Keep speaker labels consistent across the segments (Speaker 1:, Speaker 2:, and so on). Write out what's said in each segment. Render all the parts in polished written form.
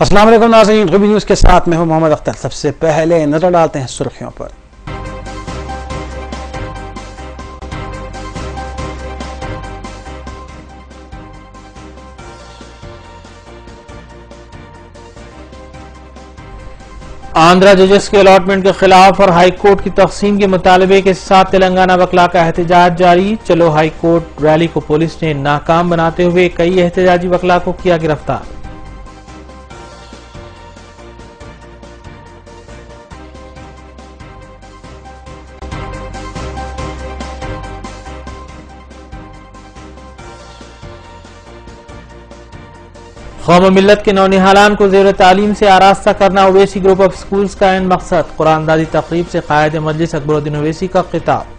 Speaker 1: अस्सलाम वालेकुम नाज़रीन, ग़ुबी न्यूज़ के साथ मैं हूं मोहम्मद अख्तर। सबसे पहले नजर डालते हैं सुर्खियों पर। आंध्रा जजेस के अलॉटमेंट के खिलाफ और हाई कोर्ट की तक़सीम के मुतालबे के साथ तेलंगाना वकला का एहतजाज जारी। चलो हाई कोर्ट रैली को पुलिस ने नाकाम बनाते हुए कई एहतजाजी वकला को किया गिरफ्तार। कौम मिल्लत के नौनिहालान को ज़ेर तालीम से आरास्ता करना ओवैसी ग्रुप ऑफ स्कूल्स का एन मकसद। कुरानदाजी तकरीब से कायद मजलिस अकबरुद्दीन ओवैसी का खिताब।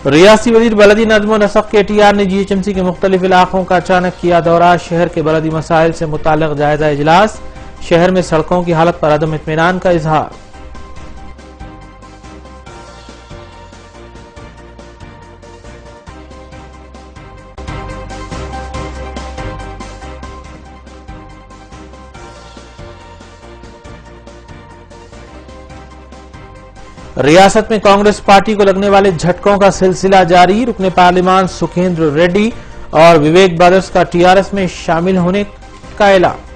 Speaker 1: रियासी वजीर बलदी नज़्म व नसक़ के टीआर ने GHMC के मुख्तलिफ इलाकों का अचानक किया दौरा। शहर के बलदी मसाइल से मुताल्लिक़ जायजा इजलास। शहर में सड़कों की हालत पर अदम इत्मीनान का इजहार। रियासत में कांग्रेस पार्टी को लगने वाले झटकों का सिलसिला जारी। रुकने पार्लिमान सुखेंद्र रेड्डी और विवेक ब्रदर्स का TRS में शामिल होने का ऐलान।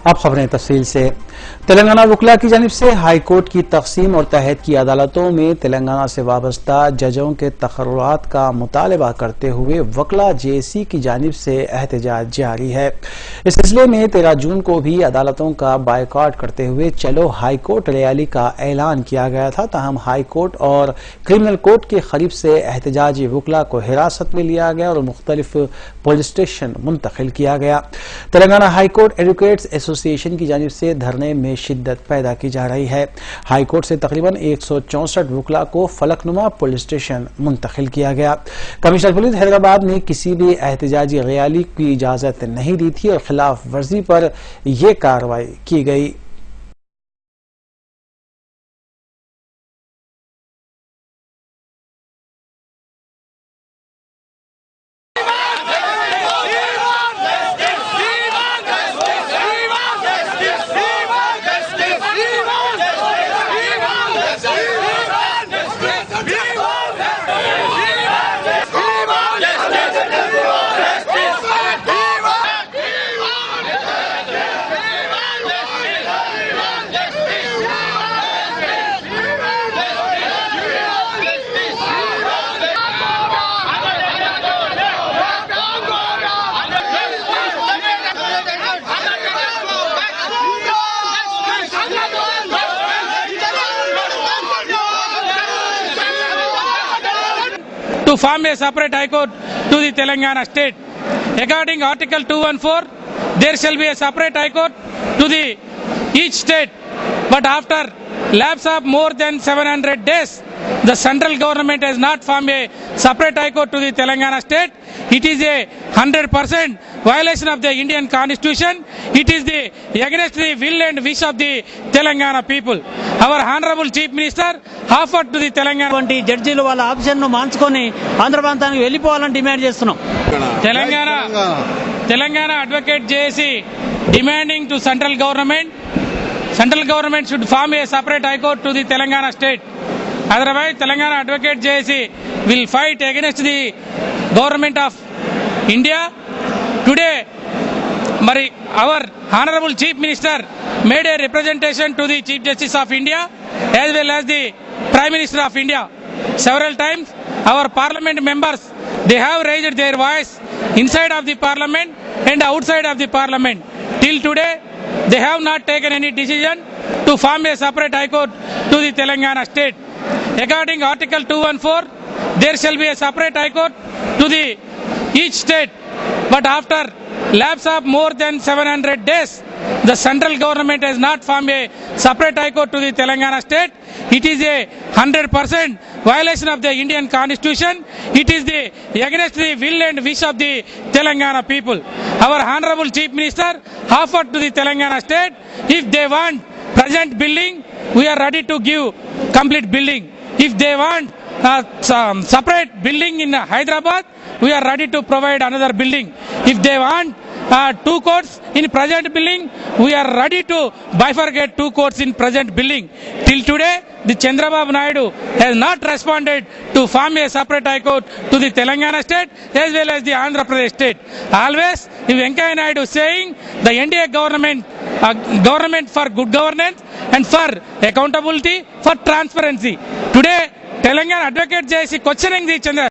Speaker 1: अब खबरें तफसील से। तेलंगाना वकला की जानिब से हाई कोर्ट की तकसीम और तहत की अदालतों में तेलंगाना से वाबस्ता जजों के तकर्रुरात का मुतालबा करते हुए वकला JSC की जानिब से एहतजाज जारी है। इस सिलसिले में 13 जून को भी अदालतों का बायकॉट करते हुए चलो हाई कोर्ट रैली का ऐलान किया गया था। ताहम हाई कोर्ट और क्रिमिनल कोर्ट के करीब से एहतजाजी वकला को हिरासत में लिया गया और मुख्तलिफ पुलिस स्टेशन मुंतकिल किया गया। Telangana high court advocates association की जानिब से धरने में शिद्दत पैदा की जा रही है। हाई कोर्ट से तकरीबन 164 वकला को फलकनुमा पुलिस स्टेशन मुंतकिल किया गया। कमिश्नर पुलिस हैदराबाद ने किसी भी एहतजाजी रैली की इजाजत नहीं दी थी और खिलाफ वर्जी पर यह कार्रवाई की गई।
Speaker 2: To form a separate High Court to the Telangana state. According Article 214, there shall be a separate High Court to the each state. But after lapse of more than 700 days, the central government has not formed a separate High Court to the Telangana state. It is a 100% violation of the Indian Constitution. It is the against the will and wish of the Telangana people. Our Honorable Chief Minister offered to the Telangana
Speaker 3: జడ్జీలు వాళ్ళ option ను మార్చుకొని ఆంధ్ర ప్రాంతానికి వెళ్ళిపోవాలని demand చేస్తున్నాం.
Speaker 2: Telangana advocate చేసి demanding to central government should form a separate High Court to the Telangana state. Otherwise, Telangana advocate JSC will fight against the government of India. Today, our Honorable Chief Minister made a representation to the Chief Justice of India as well as the Prime Minister of India. Several times, our Parliament members, they have raised their voice inside of the Parliament and outside of the Parliament. Till today, they have not taken any decision to form a separate High Court to the Telangana state. According Article 214, there shall be a separate high court to the each state. But after lapse of more than 700 days, the central government has not formed a separate high court to the Telangana state. It is a 100% violation of the Indian Constitution. It is against the will and wish of the Telangana people. Our Honorable Chief Minister offered to the Telangana state, if they want present building, we are ready to give complete building. If they want separate building in Hyderabad, we are ready to provide another building. If they want 2 courts in present building, we are ready to bifurcate 2 courts in present building. Till today, the Chandrababu Naidu has not responded to form a separate high court to the Telangana state as well as the Andhra Pradesh state. Always, the Venkaiah Naidu saying the NDA government for good governance and for accountability, for transparency. Today, Telangana advocate JC questioning the Chandra.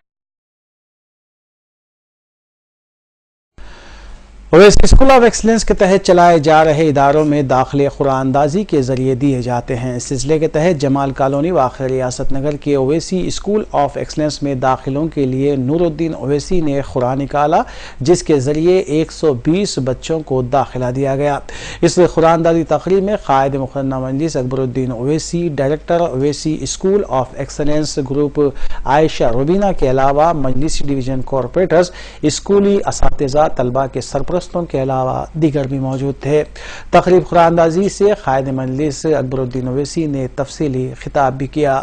Speaker 1: Owaisi school of excellence के तहत चलाए जा रहे इदारों में दाखिले कुरानंदाजी के जरिए दिए जाते हैं। इस सिलसिले के तहत जमाल कॉलोनी वाक़ रियासत नगर के ओवैसी स्कूल ऑफ एक्सलेंस में दाखिलों के लिए नूरुद्दीन ओवैसी ने खुरान निकाला, जिसके जरिए 120 बच्चों को दाखिला दिया गया। इस कुरानंदाजी तकरीब में क़ायद मुक़न्ना Majlis Akbaruddin Owaisi, director Owaisi school of excellence group Ayesha Rubina के अलावा मजलिसी डिवीजन कॉरपोरेटर्स, स्कूली असातिज़ा, तलबा के सरपरस्तों के अलावा दीगर भी मौजूद थे। तकरीब कुरानंदाजी से क़ायद मजलिस अकबरुद्दीन ओवैसी ने तफसीली खिताब भी किया।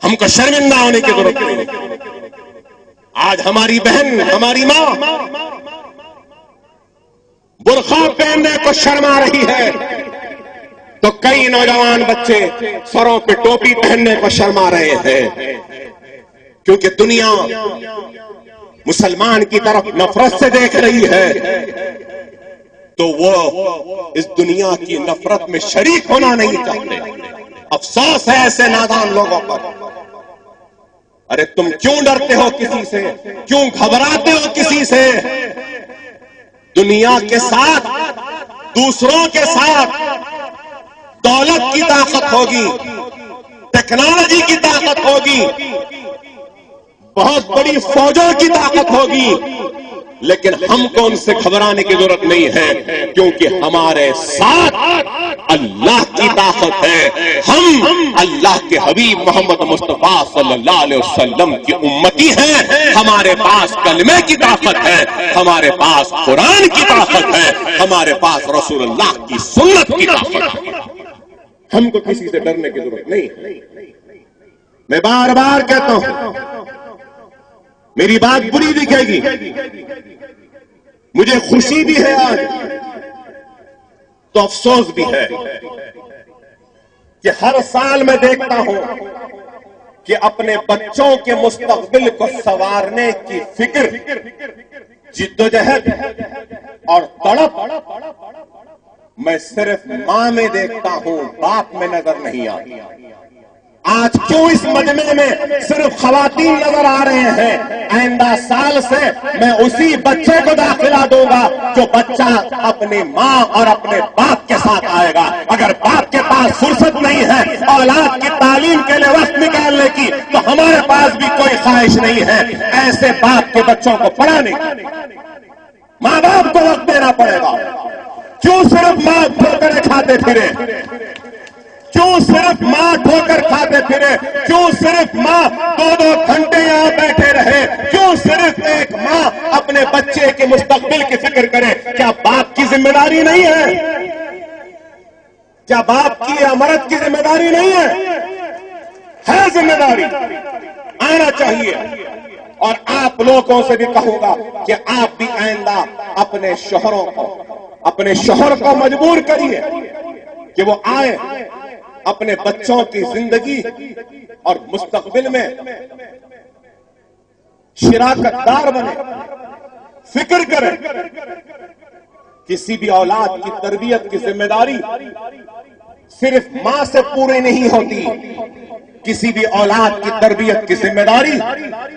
Speaker 4: हमको शर्मिंदा होने की जरूरत नहीं। आज हमारी बहन, हमारी माँ बुर्खा पहनने को शर्मा रही है, तो कई नौजवान बच्चे सरों पे टोपी पहनने को शर्मा रहे हैं, क्योंकि दुनिया मुसलमान की तरफ नफरत से देख रही है, तो वो इस दुनिया की नफरत में शरीक होना नहीं चाहते। अफसोस है ऐसे नादान लोगों पर। अरे तुम क्यों डरते हो किसी से, क्यों घबराते हो किसी से? दुनिया के साथ, दूसरों के साथ दौलत की ताकत होगी, टेक्नोलॉजी की ताकत होगी, बहुत बड़ी फौजों की ताकत होगी, लेकिन हमको उनसे घबराने की जरूरत नहीं है, क्योंकि हमारे साथ अल्लाह की ताकत है। हम अल्लाह के हबीब मोहम्मद मुस्तफा सल्लल्लाहु अलैहि वसल्लम की उम्मती हैं। हमारे पास कलमे की ताकत है, हमारे पास कुरान की ताकत है, हमारे पास रसूलुल्लाह की सुन्नत की ताकत है। हमको किसी से डरने की जरूरत नहीं है। मैं बार बार कहता हूं, मेरी बात बुरी दिखेगी, मुझे खुशी भी है आज, तो अफसोस भी है कि हर साल मैं देखता हूं कि अपने बच्चों के मुस्तकबिल को संवारने की फिक्र, जिद्दोजहद और तड़प मैं सिर्फ मां में देखता हूं, बाप में नजर नहीं आती। आज क्यों इस मजमे में सिर्फ खवातीन नजर आ रहे हैं? आइंदा साल से मैं उसी बच्चे को दाखिला दूंगा जो बच्चा अपनी मां और अपने बाप के साथ आएगा। अगर बाप के पास फुर्सत नहीं है औलाद की तालीम के लिए वक्त निकालने की, तो हमारे पास भी कोई ख्वाहिश नहीं है ऐसे बाप के बच्चों को पढ़ाने की। मां बाप को वक्त देना पड़ेगा। क्यों सिर्फ मां ठोकर खाते फिरे? क्यों सिर्फ मां ठोकर खाते फिरे? क्यों सिर्फ मां 2-2 घंटे यहां बैठे रहे? क्यों सिर्फ एक मां अपने बच्चे के मुस्तकबिल की फिक्र करे? क्या बाप की जिम्मेदारी नहीं है? क्या बाप की अमरत की जिम्मेदारी नहीं है? है जिम्मेदारी, आना चाहिए। और आप लोगों से भी कहूंगा कि आप भी आइंदा अपने शोहरों को, अपने शोहर को मजबूर करिए कि वो आए, अपने बच्चों की जिंदगी और मुस्तकबिल में शिराकतदार बने, फिक्र करें। किसी भी औलाद की तरबियत की जिम्मेदारी सिर्फ मां से पूरी नहीं होती। किसी भी औलाद की तरबियत की जिम्मेदारी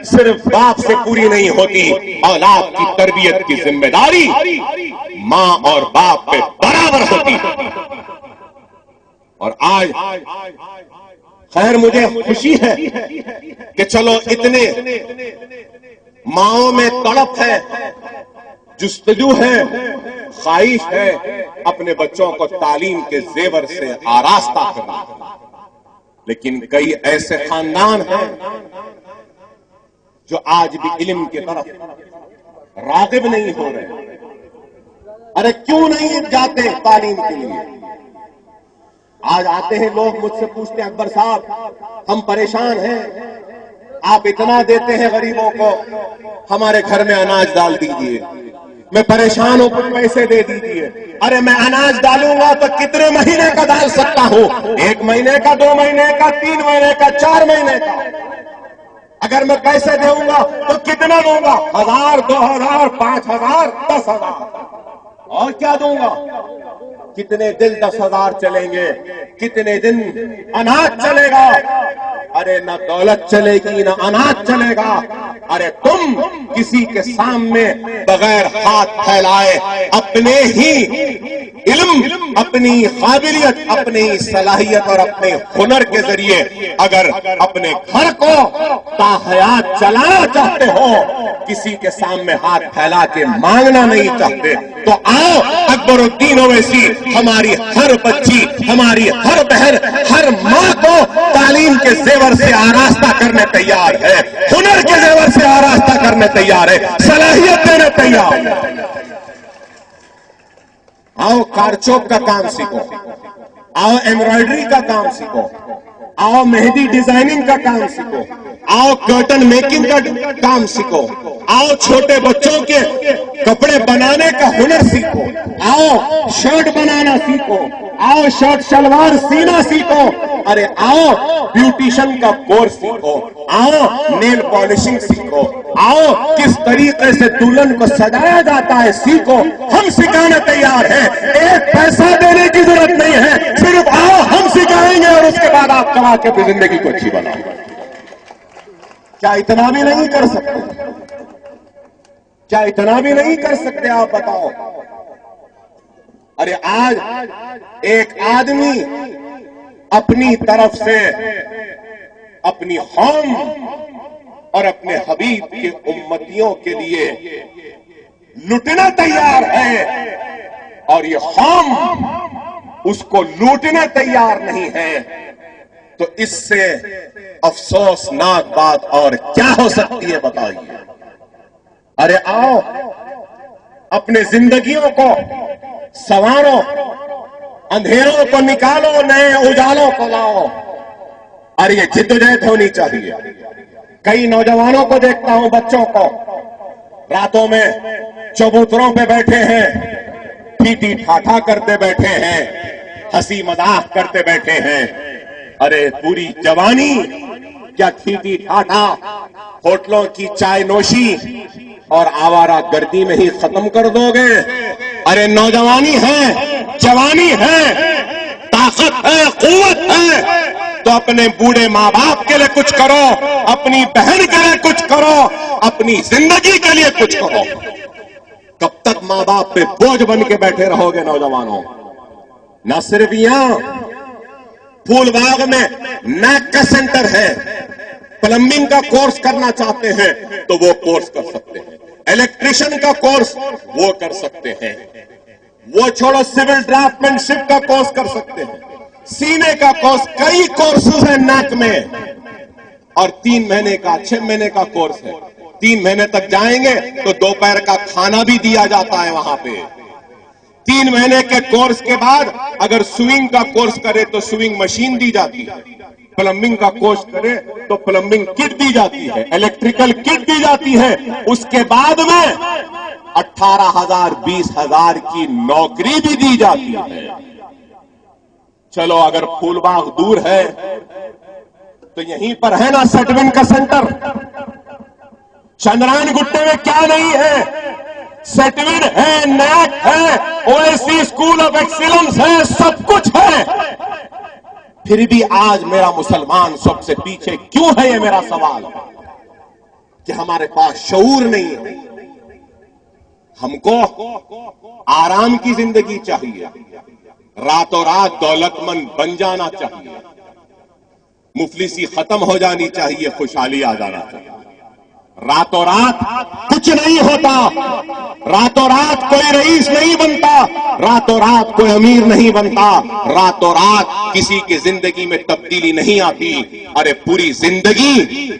Speaker 4: सिर्फ बाप से पूरी नहीं होती। औलाद की तरबियत की जिम्मेदारी मां और बाप पे बराबर होती है। और आज खैर मुझे खुशी है कि चलो इतने माओं में तड़प है, जुस्तजू है, ख्वाहिश है अपने बच्चों को तालीम के जेवर से आरास्ता करना, लेकिन कई ऐसे खानदान हैं जो आज भी इल्म की तरफ रागिब नहीं हो रहे। अरे क्यों नहीं जाते तालीम के लिए? आज आते हैं लोग मुझसे पूछते हैं, अकबर साहब हम परेशान हैं, आप इतना देते हैं गरीबों को, हमारे घर में अनाज डाल दीजिए। मैं परेशान हूं, कुछ पैसे दे दीजिए। अरे मैं अनाज डालूंगा तो कितने महीने का डाल सकता हूं? 1 महीने का, 2 महीने का, 3 महीने का, 4 महीने का। अगर मैं पैसे दूंगा तो कितना दूंगा? 1000, 2000, 5000, 10,000 और क्या दूंगा? कितने दिन 10,000 चलेंगे? कितने दिन अनाज चलेगा? अरे ना दौलत चलेगी ना अनाज चलेगा। अरे तुम किसी के सामने बगैर हाथ फैलाए अपने ही इल्म, अपनी काबिलियत, अपनी सलाहियत और अपने हुनर के जरिए अगर अपने घर को ताहयात चलाना चाहते हो, किसी के सामने हाथ फैला के मांगना नहीं चाहते, तो आओ अकबरुद्दीन ओवैसी हमारी हर बच्ची, हमारी हर बहन, हर मां को तालीम के जेवर से आरास्ता करने तैयार है, हुनर के जेवर से आरास्ता करने तैयार है, सलाहियत देने तैयार है। आओ कारचौक का काम सीखो, आओ एम्ब्रॉयडरी का काम सीखो, आओ मेहंदी डिजाइनिंग का काम सीखो, आओ कर्टन मेकिंग का काम सीखो, आओ छोटे बच्चों के कपड़े बनाने का हुनर सीखो, आओ शर्ट बनाना सीखो, आओ शर्ट शलवार सीना सीखो, अरे आओ ब्यूटिशियन का कोर्स सीखो, आओ नेल पॉलिशिंग सीखो, आओ किस तरीके से दुल्हन को सजाया जाता है सीखो। हम सिखाने तैयार हैं, एक पैसा देने की जरूरत नहीं है, सिर्फ आओ हम सिखाएंगे और उसके बाद आप कमा के अपनी जिंदगी को अच्छी बनाओ। क्या इतना भी नहीं कर सकते? क्या इतना भी नहीं कर सकते? आप बताओ। अरे आज एक आदमी अपनी तरफ से अपनी कौम और अपने हबीब के उम्मतियों के लिए लुटना तैयार है और ये कौम उसको लूटने तैयार नहीं है, तो इससे अफसोसनाक बात और क्या हो सकती है बताइए। अरे आओ अपने जिंदगियों को संवारो, अंधेरों को निकालो, नए उजालों को लाओ। अरे ये जिद्दोजहद होनी चाहिए। कई नौजवानों को देखता हूं, बच्चों को, रातों में चबूतरों पे बैठे हैं, ठीठी ठाठा करते बैठे हैं, हंसी मजाक करते बैठे हैं। अरे पूरी जवानी क्या ठीठी ठाठा, होटलों की चाय नोशी और आवारा गर्दी में ही खत्म कर दोगे? अरे नौजवानी है, जवानी है, ताकत है, कुव्वत है, तो अपने बूढ़े माँ बाप के लिए कुछ करो, अपनी बहन के लिए कुछ करो, अपनी जिंदगी के लिए कुछ करो। कब तक माँ बाप पे बोझ बन के बैठे रहोगे नौजवानों? न सिर्फ यहां फूलबाग में नैक का सेंटर है, प्लम्बिंग का कोर्स करना चाहते हैं तो वो कोर्स कर सकते हैं, इलेक्ट्रिशियन का कोर्स वो कर सकते हैं, वो छोड़ो सिविल ड्राफ्टमैनशिप का कोर्स कर सकते हैं, सीने का कोर्स, कई कोर्सेज है नैक में, और 3 महीने का 6 महीने का कोर्स है। 3 महीने तक जाएंगे तो दोपहर का खाना भी दिया जाता है वहां पे। 3 महीने के कोर्स के बाद अगर स्विंग का कोर्स करे तो स्विंग मशीन दी जाती है, प्लम्बिंग का कोर्स करे तो प्लम्बिंग किट दी जाती है, इलेक्ट्रिकल किट दी जाती है। उसके बाद में 18,000 20,000 की नौकरी भी दी जाती है। चलो अगर फूलबाग दूर है तो यहीं पर है ना सेटविन का सेंटर। चंद्रायन गुट्टे में क्या नहीं है? सेटविन है, नैक है, ओएसी स्कूल ऑफ एक्सीलेंस है, सब कुछ है। फिर भी आज मेरा मुसलमान सबसे पीछे क्यों है? ये मेरा सवाल कि हमारे पास शऊर नहीं है, हमको आराम की जिंदगी चाहिए, रातों रात दौलतमंद बन जाना चाहिए, मुफलिसी खत्म हो जानी चाहिए, खुशहाली आ जाना चाहिए। रातों रात कुछ नहीं होता, रातों रात कोई रईस नहीं बनता, रातों रात कोई अमीर नहीं बनता, रातों रात किसी की जिंदगी में तब्दीली नहीं आती। अरे पूरी जिंदगी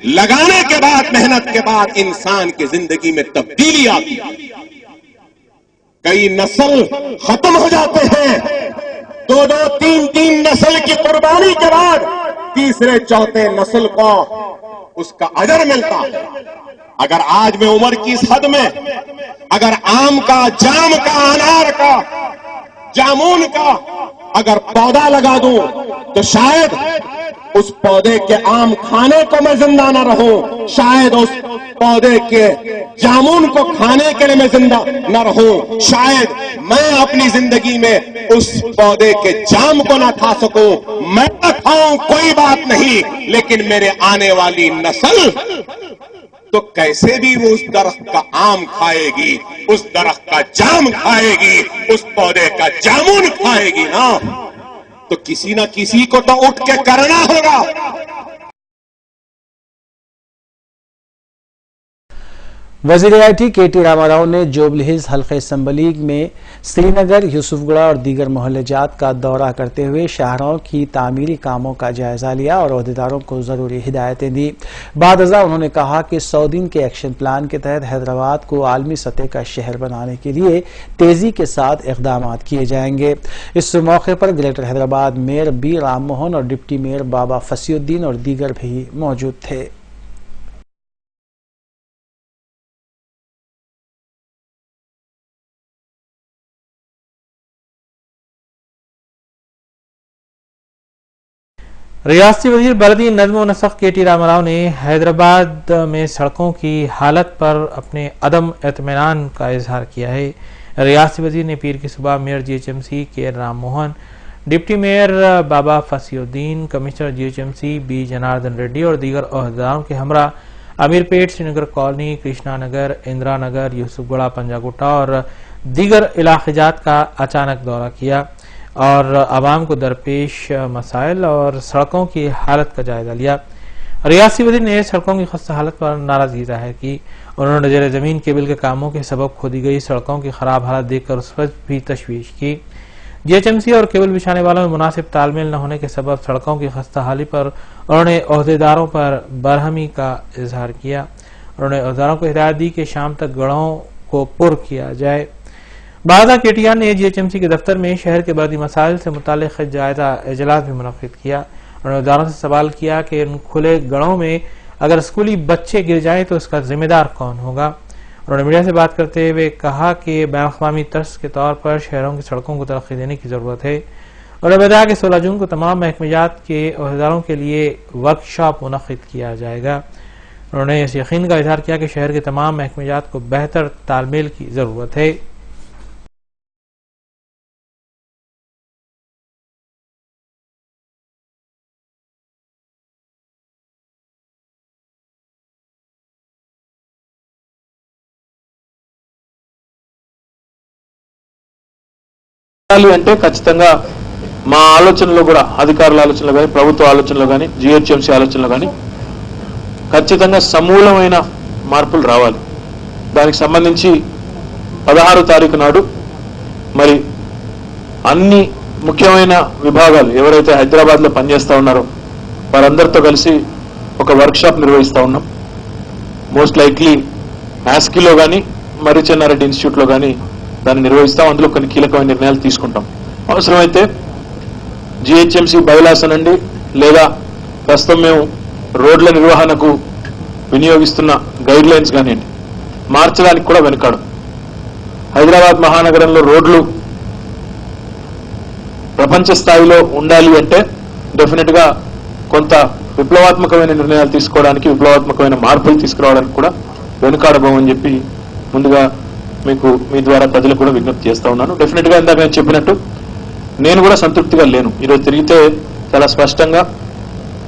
Speaker 4: लगाने के बाद, मेहनत के बाद इंसान की जिंदगी में तब्दीली आती। कई नस्ल खत्म हो जाते हैं, दो दो तीन तीन नस्ल की कुर्बानी के बाद तीसरे चौथे नस्ल को उसका अजर मिलता है। अगर आज मैं उम्र की इस हद में अगर आम का, जाम का, अनार का, जामुन का अगर पौधा लगा दूं तो शायद उस पौधे के आम खाने को मैं जिंदा न रहूं, शायद उस पौधे के जामुन को खाने के लिए मैं जिंदा न रहूं, शायद मैं अपनी जिंदगी में उस पौधे के जाम को ना खा सकूं। मैं न खाऊं कोई बात नहीं, लेकिन मेरे आने वाली नस्ल तो कैसे भी वो उस दरख्त का आम खाएगी, उस दरख्त का जाम खाएगी, उस पौधे का जामुन खाएगी ना, तो किसी ना किसी को तो उठ के करना होगा।
Speaker 1: वज़ीर आईटी केटी रामाराव ने जोबली हिल्स हल्के असम्बली में श्रीनगर, यूसुफगढ़ और दीगर मोहल्लेजात का दौरा करते हुए शाहराहों की तामीरी कामों का जायजा लिया और अहदेदारों को जरूरी हिदायतें दी। बादअज़ा उन्होंने कहा कि 100 दिन के एक्शन प्लान के तहत हैदराबाद को आलमी सतह का शहर बनाने के लिए तेजी के साथ इक़दाम किए जाएंगे। इस मौके पर greater Hyderabad mayor B Ram Mohan और डिप्टी मेयर बाबा फसीउद्दीन और दीगर भी मौजूद थे।
Speaker 5: रियासती वज़ीर बलदी नज़्म व नसक़ केटी रामाराव ने हैदराबाद में सड़कों की हालत पर अपने अदम एतमीनान का इजहार किया है। रियासती वज़ीर ने पीर की सुबह मेयर GHMC के Ram Mohan, deputy mayor Baba Fasiuddin, commissioner GHMC B Janardhan Reddy और दीगर अहदेदारों के हमरा अमीरपेट, श्रीनगर कॉलोनी, कृष्णा नगर, इंदिरा नगर, यूसुफगढ़, पंजागुट्टा और दीगर इलाक़ाजात का अचानक दौरा किया और आवाम को दरपेश मसाइल और सड़कों की हालत का जायजा लिया। रियासी वज़ीर ने सड़कों की खस्ता हालत पर नाराजगी जाहिर की। उन्होंने जेर जमीन केबल के कामों के सबब खोदी गई सड़कों की खराब हालत देखकर उस पर भी तशवीश की। GHMC और केबल बिछाने वालों में मुनासिब तालमेल न होने के सबब सड़कों की खस्ता हाली पर उन्होंने अहदेदारों पर बरहमी का इजहार किया। उन्होंने अहदेदारों को हिदायत दी कि शाम तक गढ़ों को पुर किया जाए। बादशाह केटीआर ने GHMC के दफ्तर में शहर के बर्दी मसाइल से मुताल्लिक़ जायजा इजलास भी मुनक़्क़िद किया। उन्होंने अहदेदारों से सवाल किया कि इन खुले गढ़ों में अगर स्कूली बच्चे गिर जाएं तो इसका जिम्मेदार कौन होगा। उन्होंने मीडिया से बात करते हुए कहा कि बैनुल-अक़वामी तर्ज के तौर पर शहरों की सड़कों को तरक्की देने की जरूरत है। उन्होंने बताया कि 16 जून को तमाम महकमेजात के अहदेदारों के लिए वर्कशॉप मुनक़्क़िद किया जाएगा। उन्होंने इस यकीन का इजहार किया कि शहर के तमाम महकमेजात को बेहतर तालमेल की जरूरत है।
Speaker 6: అంటే ఖచ్చితంగా మా ఆలోచనలో కూడా అధికారుల ఆలోచనలో కానీ ప్రభుత్వ ఆలోచనలో కానీ GHMC ఆలోచనలో కానీ ఖచ్చితంగా సమూలమైన మార్పులు రావాలి. దానికి సంబంధించి 16వ తారీఖు నాడు మరి అన్ని ముఖ్యమైన విభాగాలు ఎవరైతే హైదరాబాద్లో పనిచేస్తా ఉన్నారో వారందరితో కలిసి ఒక వర్క్షాప్ నిర్వహిస్తా ఉన్నాం. మోస్ట్ లైక్లీ ఆస్కీలో కానీ మర్రి చెన్నారెడ్డి ఇన్స్టిట్యూట్లో కానీ దాన్ని నిర్వహిస్తాం. అందులో కొన్ని కీలకమైన నిర్ణయాలు తీసుకుంటాం. అవసరమైతే GHMC బైలాస్ అనండి లేదా ప్రస్తుతం మేము రోడ్ల నిర్వహణకు వినియోగిస్తున్న గైడ్ లైన్స్ కానివ్వండి మార్చడానికి కూడా వెనుకాడు. హైదరాబాద్ మహానగరంలో రోడ్లు ప్రపంచ స్థాయిలో ఉండాలి అంటే డెఫినెట్ గా కొంత విప్లవాత్మకమైన నిర్ణయాలు తీసుకోవడానికి, విప్లవాత్మకమైన మార్పులు తీసుకురావడానికి కూడా వెనుకాడబోమని చెప్పి ముందుగా మీకు మీ ద్వారా ప్రజలకు కూడా విజ్ఞప్తి చేస్తా ఉన్నాను. డెఫినెట్ గా ఇందాక నేను చెప్పినట్టు నేను కూడా సంతృప్తిగా లేను. ఈరోజు తిరిగితే చాలా స్పష్టంగా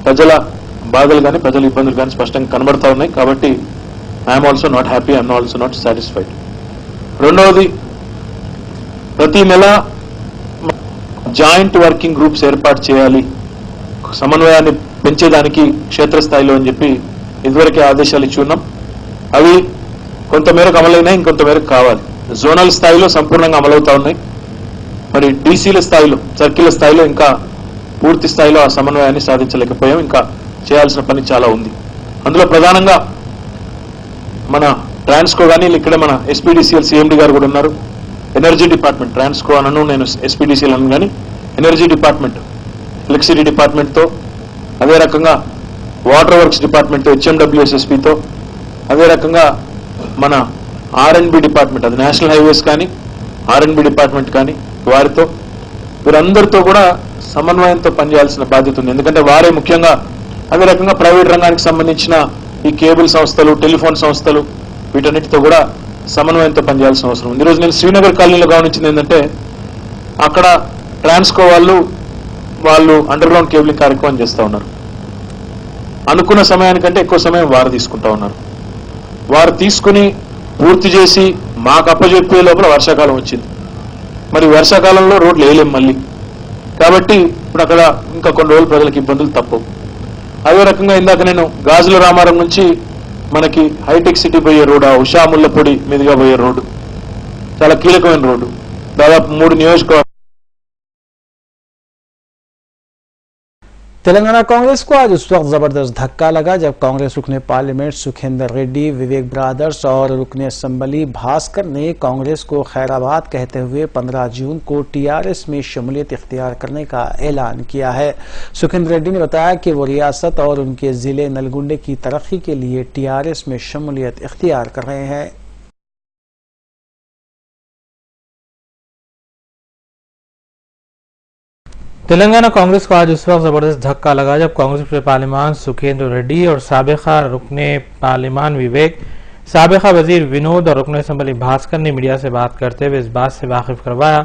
Speaker 6: ప్రజల బాధలు కానీ ప్రజల ఇబ్బందులు కానీ స్పష్టంగా కనబడతా ఉన్నాయి. కాబట్టి I'm also not happy, I'm also not satisfied. రెండవది ప్రతి నెల జాయింట్ వర్కింగ్ గ్రూప్స్ ఏర్పాటు చేయాలి సమన్వయాన్ని పెంచేదానికి క్షేత్రస్థాయిలో అని చెప్పి ఇదివరకే ఆదేశాలు ఇచ్చి ఉన్నాం. అవి కొంతమేరకు అమలైనాయి, ఇంకొంతమేరకు కావాలి. జోనల్ స్థాయిలో సంపూర్ణంగా అమలవుతా ఉన్నాయి. మరి డీసీల స్థాయిలో, సర్కిల్ స్థాయిలో ఇంకా పూర్తి స్థాయిలో ఆ సమన్వయాన్ని సాధించలేకపోయాం. ఇంకా చేయాల్సిన పని చాలా ఉంది. అందులో ప్రధానంగా మన ట్రాన్స్కో కానీ ఇక్కడ మన ఎస్పీడీసీఎల్ సీఎండీ గారు కూడా ఉన్నారు. ఎనర్జీ డిపార్ట్మెంట్, ట్రాన్స్కో అనను నేను ఎస్పీడీసీఎల్ అను కానీ ఎనర్జీ డిపార్ట్మెంట్, ఎలక్ట్రిసిటీ డిపార్ట్మెంట్తో, అదే రకంగా వాటర్ వర్క్స్ డిపార్ట్మెంట్ హెచ్ఎండబ్ల్యూఎస్ఎస్పీతో, అదే రకంగా మన ఆర్ఎండ్బి డిపార్ట్మెంట్, అది నేషనల్ హైవేస్ కానీ ఆర్ఎండ్బి డిపార్ట్మెంట్ కానీ వారితో, వీరందరితో కూడా సమన్వయంతో పనిచేయాల్సిన బాధ్యత ఉంది. ఎందుకంటే వారే ముఖ్యంగా అదే రకంగా ప్రైవేట్ రంగానికి సంబంధించిన ఈ కేబుల్ సంస్థలు, టెలిఫోన్ సంస్థలు, వీటన్నిటితో కూడా సమన్వయంతో పనిచేయాల్సిన అవసరం ఉంది. ఈరోజు నేను శ్రీనగర్ కాలనీలో గమనించింది ఏంటంటే అక్కడ ట్రాన్స్కో వాళ్ళు అండర్ గ్రౌండ్ కేబులింగ్ కార్యక్రమం చేస్తూ ఉన్నారు. అనుకున్న సమయానికంటే ఎక్కువ సమయం వారు తీసుకుంటా ఉన్నారు. వారు తీసుకుని పూర్తి చేసి మాకు అప్పచెప్పే లోపల వర్షాకాలం వచ్చింది. మరి వర్షాకాలంలో రోడ్లు వేయలేం మళ్ళీ. కాబట్టి ఇప్పుడు అక్కడ ఇంకా కొన్ని రోజులు ప్రజలకు ఇబ్బందులు తప్పవు. అదే రకంగా ఇందాక నేను గాజుల రామారం నుంచి మనకి హైటెక్ సిటీ పోయే రోడ్డు, ఆ ఉషా ముల్లపొడి మీదుగా పోయే రోడ్డు చాలా కీలకమైన రోడ్డు. దాదాపు 3 నియోజకవర్గాలు.
Speaker 1: तेलंगाना कांग्रेस को आज उस वक्त जबरदस्त धक्का लगा जब कांग्रेस रुकने पार्लियामेंट सुखेंद्र रेड्डी, विवेक ब्रादर्स और रुकने असेंबली भास्कर ने कांग्रेस को खैराबाद कहते हुए 15 जून को टीआरएस में शमूलियत इख्तियार करने का ऐलान किया है। सुखेंद्र रेड्डी ने बताया कि वो रियासत और उनके जिले नलगुंडे की तरक्की के लिए टीआरएस में शमूलियत इख्तियार कर रहे हैं।
Speaker 5: तेलंगाना कांग्रेस को आज उस वक्त जबरदस्त धक्का लगा जब कांग्रेस के पार्लिमान सुखेंद्र रेड्डी और साबिका रुकने पार्लिमान विवेक, साबिका वजीर विनोद और रुकने असेंबली भास्कर ने मीडिया से बात करते हुए इस बात से वाकिफ करवाया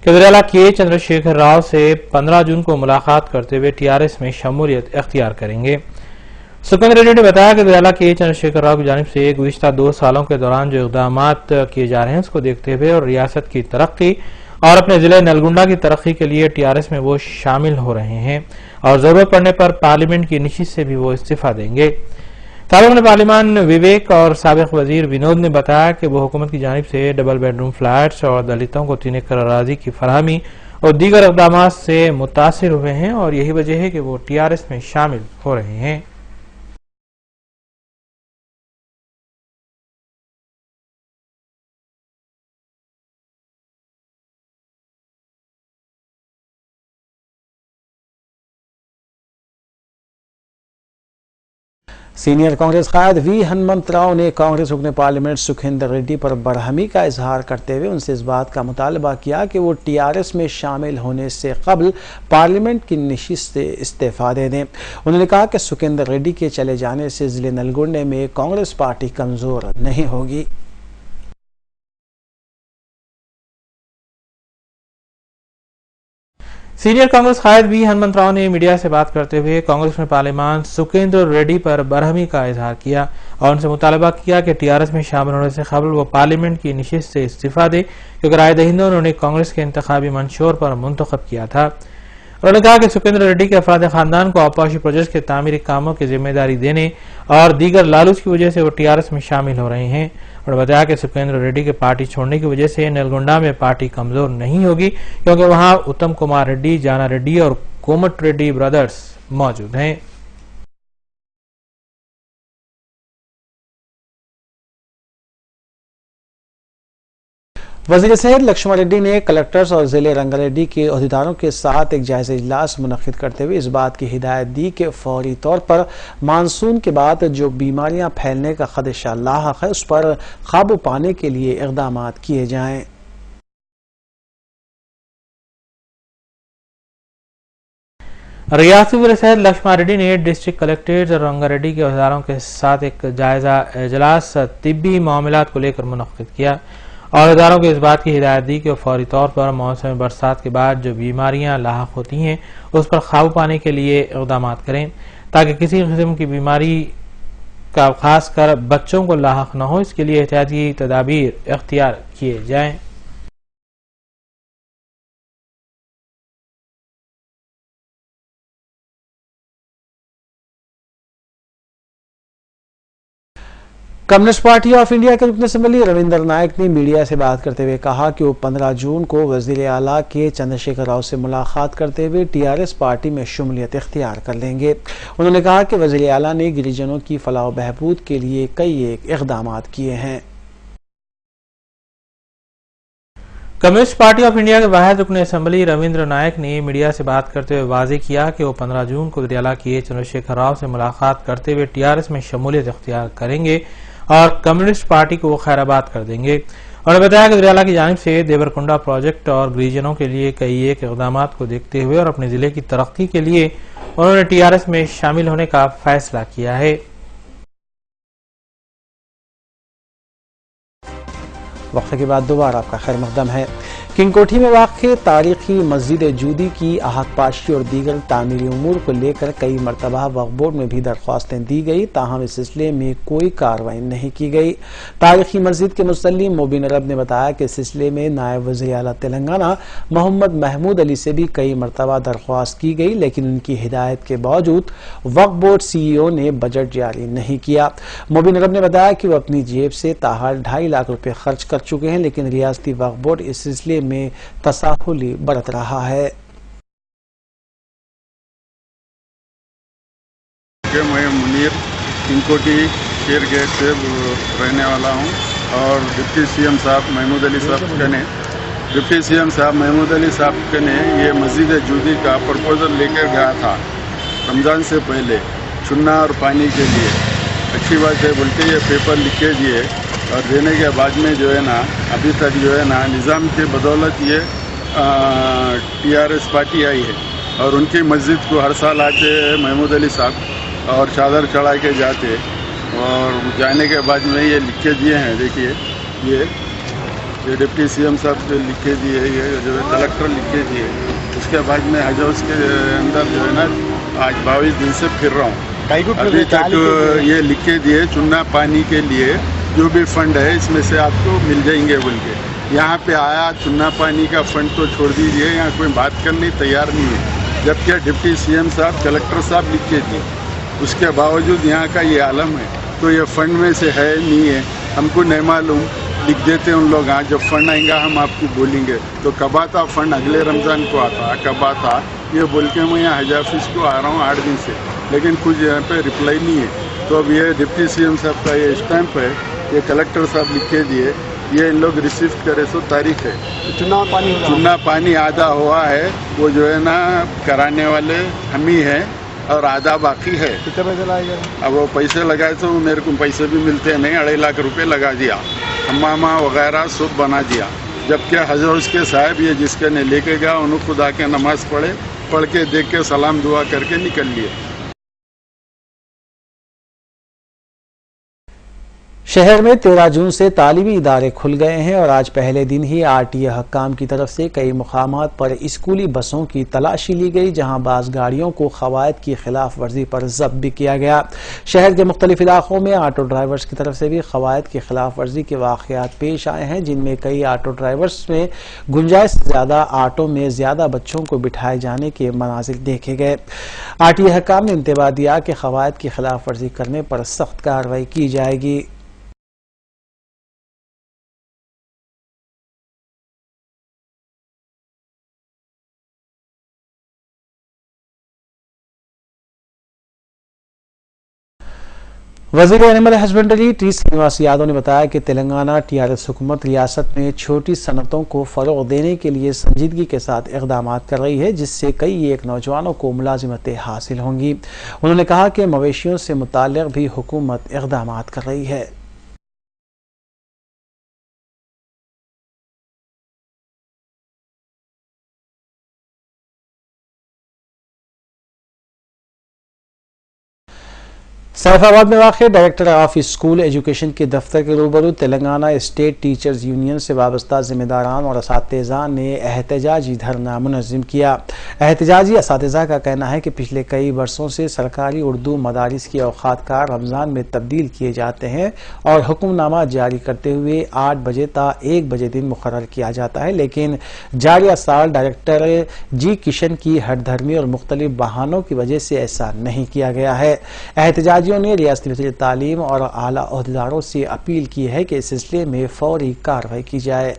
Speaker 5: कि वज़ीर-ए-आला के चंद्रशेखर राव से 15 जून को मुलाकात करते हुए टीआरएस में शमूलियत इख्तियार करेंगे। सुखेंद्र रेड्डी ने बताया कि वज़ीर-ए-आला के चंद्रशेखर राव की जानिब से गुज़िश्ता 2 सालों के दौरान जो इक़दामात किए जा रहे हैं उसको देखते हुए और रियासत की तरक्की और अपने जिले नलगुंडा की तरक्की के लिए टीआरएस में वो शामिल हो रहे हैं और जरूरत पड़ने पर पार्लियामेंट की नशिस्त से भी वो इस्तीफा देंगे। साबिक पार्लिमान विवेक और साबिक वजीर विनोद ने बताया कि वो हुकूमत की जानिब से डबल बेडरूम फ्लैट्स और दलितों को 3 एकड़ अराजी की फराहमी और दीगर इक़दाम से मुतासिर हुए हैं और यही वजह है कि वो टीआरएस में शामिल हो रहे हैं।
Speaker 1: सीनियर कांग्रेस कायद वी हनुमंत राव ने कांग्रेस रुकने पार्लियामेंट सुखेंद्र रेड्डी पर बरहमी का इजहार करते हुए उनसे इस बात का मुतालबा किया कि वो टीआरएस में शामिल होने से कबल पार्लियामेंट की नशिस्त से इस्तीफा दे दें। उन्होंने कहा कि सुखेंद्र रेड्डी के चले जाने से जिले नलगुंडे में कांग्रेस पार्टी कमजोर नहीं होगी।
Speaker 5: सीनियर कांग्रेस कायद वी हनुमंत राव ने मीडिया से बात करते हुए कांग्रेस में पार्लियामान सुखेंद्र रेड्डी पर बरहमी का इजहार किया और उनसे मुतालबा किया कि टीआरएस में शामिल होने से कबल वो पार्लियामेंट की नशिस्त से इस्तीफा दे क्योंकि राय दहिंदों ने उन्हें कांग्रेस के इंतखाबी मंशूर पर मुंतखब किया था। उन्होंने कहा कि सुखेंद्र रेड्डी के अफराद खानदान को आपाशी प्रोजेक्ट के तामीरी कामों की जिम्मेदारी देने और दीगर लालूच की वजह से वो टीआरएस में शामिल हो रहे हैं। उन्होंने बताया कि सुखेंद्र रेड्डी के पार्टी छोड़ने की वजह से नलगुंडा में पार्टी कमजोर नहीं होगी क्योंकि वहां उत्तम कुमार रेड्डी, जाना रेड्डी और कोमट रेड्डी ब्रदर्स मौजूद हैं।
Speaker 1: वज़ीर सेहत लक्ष्मण रेड्डी ने कलेक्टर्स और जिले रंगारेड्डी के अहदेदारों के साथ एक जायजा इजलास मुनक्किद करते हुए इस बात की हिदायत दी कि फौरी तौर पर मानसून के बाद जो बीमारियां फैलने का खदशा लाहक है उस पर काबू पाने के लिए इक़दाम किए जाएं।
Speaker 5: रियासती वज़ीर सेहत लक्ष्मण रेड्डी ने डिस्ट्रिक्ट कलेक्टर्स और रंगारेड्डी के अहदेदारों के साथ एक जायजा इजलास तिब्बी मामलात को लेकर मुनक्किद किया और अहदेदारों को इस बात की हिदायत दी कि वो फौरी तौर पर मौसम बरसात के बाद जो बीमारियां लाहक होती हैं उस पर काबू पाने के लिए इक़दाम करें ताकि किसी किस्म की बीमारी का खासकर बच्चों को लाहक न हो, इसके लिए एहतियाती तदाबीर इख्तियार किए जाएं।
Speaker 1: कम्युनिस्ट पार्टी ऑफ इंडिया के रुकन असम्बली रविंद्र नायक ने मीडिया से बात करते हुए कहा कि वो 15 जून को वजीर आला के चंद्रशेखर राव से मुलाकात करते हुए टीआरएस पार्टी में शमूलियत इख्तियार कर लेंगे। उन्होंने कहा कि वजीर आला ने गिरिजनों की फलाह व बहबूद के लिए कई इकदाम किए हैं।
Speaker 5: कम्युनिस्ट पार्टी ऑफ इंडिया के वाहिद रुकन असम्बली रविंद्र नायक ने मीडिया से बात करते हुए वाजे किया कि वो 15 जून को वजीर आला के चंद्रशेखर राव से मुलाकात करते हुए टीआरएस में शमूलियत इख्तियार करेंगे और कम्युनिस्ट पार्टी को खैराबाद कर देंगे। उन्होंने बताया कि वज़ीर आला की जानिब से देवरकुंडा प्रोजेक्ट और गिरिजनों के लिए कई इकदाम को देखते हुए और अपने जिले की तरक्की के लिए उन्होंने टीआरएस में शामिल होने का फैसला किया है।
Speaker 1: वक्फे के बाद दोबारा आपका खैर मकदम है। किंग कोठी में वाक़ तारीखी मस्जिद जूदी की आहतपाशी और दीगर तामीरी उमूर को लेकर कई मरतबा वक्फ बोर्ड में भी दरख्वास्तें दी गई, ताहम इस सिलसिले में कोई कार्रवाई नहीं की गई। तारीखी मस्जिद के मुसल्लिम मोबिन अरब ने बताया कि इस सिलसिले में नायब वज़ीर आला तेलंगाना मोहम्मद महमूद अली से भी कई मरतबा दरख्वास्त की गई, लेकिन उनकी हिदायत के बावजूद वक्फ बोर्ड CEO ने बजट जारी नहीं किया। मोबिन अरब ने बताया कि वो अपनी जेब से ताहाल 2.5 लाख रुपए खर्च कर चुके हैं, लेकिन रियासती वक्फ बोर्ड इस सिलसिले में तसाहुली बरत रहा है।
Speaker 7: मैं मुनीर किंगकोटी शेर गेट से रहने वाला हूं और डिप्टी CM साहब महमूद अली साहब के ने ये मस्जिद जूदी का प्रपोजल लेकर गया था रमज़ान से पहले चुन्ना और पानी के लिए। अच्छी बात है बोलते ये पेपर लिख के दिए और देने के बाद में जो है ना अभी तक जो है ना निज़ाम के बदौलत ये TRS पार्टी आई है और उनकी मस्जिद को हर साल आते महमूद अली साहब और चादर चढ़ा के जाते और जाने के बाद में ये लिख के दिए हैं। देखिए ये डिप्टी CM साहब जो लिख के दिए, ये जो है कलेक्टर लिख के दिए। उसके बाद में हज हाउस के अंदर जो है ना आज 22 दिन से फिर रहा हूँ। अभी तक ये लिख के दिए चुन्ना पानी के लिए जो भी फंड है इसमें से आपको मिल जाएंगे बोल के। यहाँ पे आया चुन्ना पानी का फंड तो छोड़ दीजिए, यहाँ कोई बात करने तैयार नहीं है, जबकि डिप्टी CM साहब कलेक्टर साहब लिख के दिए। उसके बावजूद यहाँ का ये आलम है, तो ये फंड में से है नहीं है, हमको नहीं मालूम। लिख देते उन लोग, हाँ जब फंड आएगा हम आपको बोलेंगे। तो कब आता फंड? अगले रमज़ान को आता। कब आता ये बोल के मैं यहाँ हज ऑफिस को आ रहा हूँ 8 दिन से, लेकिन कुछ यहाँ पे रिप्लाई नहीं है। तो अब ये डिप्टी CM साहब का ये स्टैंप है, ये कलेक्टर साहब लिख के दिए, ये इन लोग रिसीव करे सो तारीख है। चुन्ना पानी आधा हुआ है, वो जो है ना कराने वाले हम ही हैं और आधा बाकी है।
Speaker 8: कितने पैसे लगाए?
Speaker 7: अब वो पैसे लगाए तो मेरे को पैसे भी मिलते नहीं, 2.5 लाख रुपए लगा दिया, हमामा वगैरह सब बना दिया। जबकि हज हाउस के साहब ये जिसके ने लेके गया उन्होंने खुदा के नमाज पढ़ के देख के सलाम दुआ करके निकल लिए।
Speaker 1: शहर में 13 जून से तालीमी इदारे खुल गए हैं और आज पहले दिन ही RTA हक्काम की तरफ से कई मुकामात पर स्कूली बसों की तलाशी ली गई, जहां बाज गाड़ियों को कवायद की खिलाफ वर्जी पर जब्त भी किया गया। शहर के मुख्तलिफ इलाकों में ऑटो ड्राइवर्स की तरफ से भी कवायद की खिलाफ वर्जी के वाकयात पेश आए हैं, जिनमें कई ऑटो ड्राइवर्स में गुंजाइश से ज्यादा ऑटो में ज्यादा बच्चों को बिठाए जाने के मनाजिर देखे गए। RTA हक्काम ने इंतबाह दिया कि कवायद की खिलाफ वर्जी करने पर सख्त कार्रवाई की जाएगी। वज़ीर animal husbandry T Srinivas Yadav ने बताया कि तेलंगाना TRS हुकूमत रियासत में छोटी सनतों को फ़रोग़ देने के लिए संजीदगी के साथ इक़दाम कर रही है, जिससे कई नौजवानों को मुलाजिमतें हासिल होंगी। उन्होंने कहा कि मवेशियों से मुताल्लिक़ भी हुकूमत इक़दाम कर रही है। सैफाबाद में वाक़ डायरेक्टर ऑफ स्कूल एजुकेशन के दफ्तर के रूबरू तेलंगाना स्टेट टीचर्स यूनियन से वाबस्ता जिम्मेदारान और असातिज़ा ने एहतजाजी धरना मुनज़्ज़म किया। एहतजाजी असातिज़ा का कहना है कि पिछले कई वर्षों से सरकारी उर्दू मदारिस की औक़ात का रमज़ान में तब्दील किए जाते हैं और हुक्मनामा जारी करते हुए 8 बजे ता 1 बजे दिन मुकर्रर किया जाता है, लेकिन जारिया साल डायरेक्टर जी किशन की हठधर्मी और मुख्तलिफ बहानों की वजह से ऐसा नहीं किया गया है। एहतजाजियों ने रियासती वज़ीर तालीम और आला ओहदेदारों से अपील की है कि इस सिलसिले में फौरी कार्रवाई की जाए।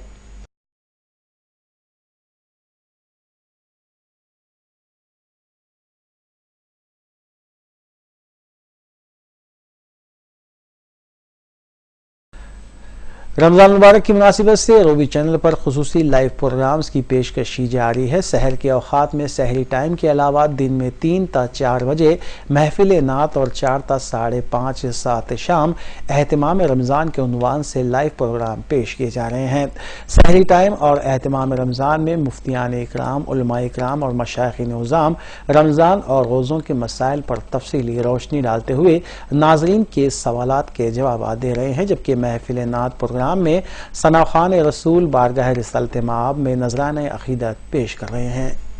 Speaker 1: रमज़ान मुबारक की मुनासिबत से रोबी चैनल पर खुसूसी लाइव प्रोग्राम्स की पेशकशी जारी है। सहर के औक़ात में सहरी टाइम के अलावा दिन में 3 ता 4 बजे महफिल नात और 4 ता 5:30 सात शाम एहतमाम रमज़ान के उन्वान से लाइव प्रोग्राम पेश किए जा रहे हैं। सहरी टाइम और एहतमाम रमज़ान में मुफ्तियान इकराम, उलमा इकराम और मशाइख़ीन निज़ाम रमज़ान और रोज़ों के मसाइल पर तफसीली रोशनी डालते हुए नाज़रीन के सवालात के जवाब दे रहे हैं, जबकि महफिल नात प्रोग्राम में सना खान रसूल बारगाह रिसालत माब में नजराने अकीदत पेश कर रहे हैं।